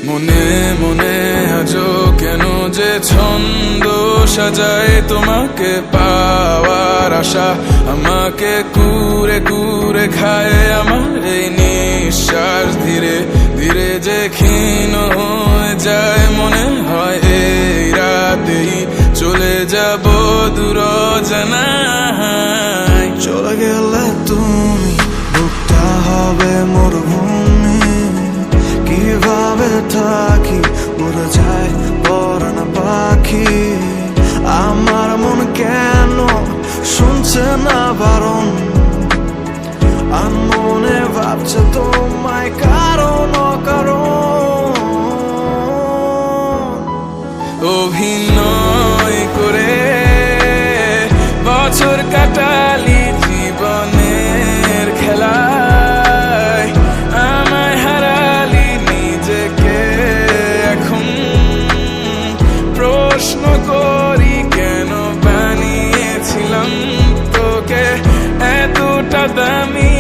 মনে মনে আজও কেন যে ছন্দ সাজায় তোমাকে পাওয়ার আশা আমাকে কুরে কুরে খায় আমার এই নিঃশ্বাস ধীরে ধীরে যে ক্ষীণ হয়ে যায় মনে হয় এই রাতেই চলে যাব দূর জানায় চলে গেলে তুমি বুকটা হবে মরুভূমি কিভাবে থাকি উড়ে যায় পরাণ পাখি আমার মন কেন শুনছে না বারণ মনে ভাবছে তোমায় কারণ কারণ অভিনয় করে বছর কাটালি জীবনের খেলায় আমায় হারালি নিজেকে এখন প্রশ্ন করি কেন বানিয়েছিলাম তোকে এতটা দামি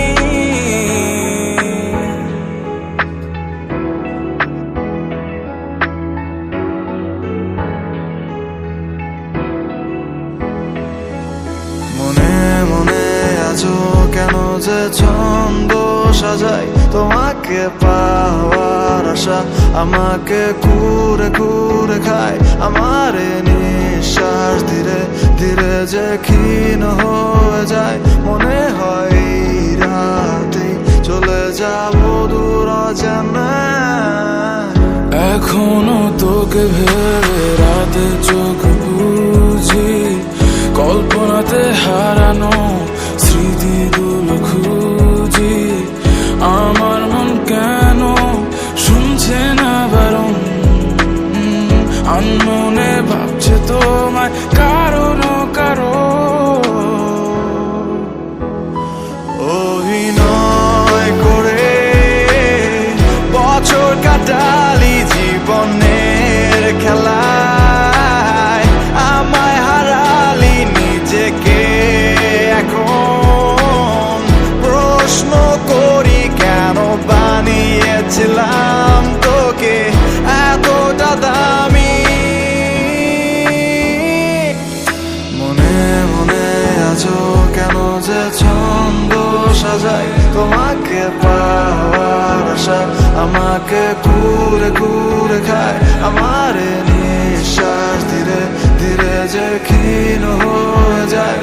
মনে মনে আজও কেন যে ছন্দ সাজাই তোমাকে পাওয়ার আশা আমাকে কুরে কুরে খায় আমার নিঃশ্বাস ধীরে ধীরে যে ক্ষীণ হয়ে যায় মনে হয় রাতে চলে যাব দূর জানায় এখনো তোকে ভেবে রাতে চোখ বুঝি কল্পনাতে হারানো স্মৃতিগুলো খুঁজি আমার মন কেন শুনছে না বারণ আনমনে ভাবছে তোমায় কারণ কারণ অভিনয় করে বছর কাটালি জীবনের খেলায় আমায় হারালি নিজেকে এখন প্রশ্ন করি কেন বানিয়েছিলাম তোকে এতটা দামি মনে মনে আজও কেন যে ছন্দ সাজাই তোমাকে পাওয়ার আশা আমাকে কুরে কুরে খায় আমার নিঃশ্বাস ধীরে ধীরে যে ক্ষীণ হয়ে যায়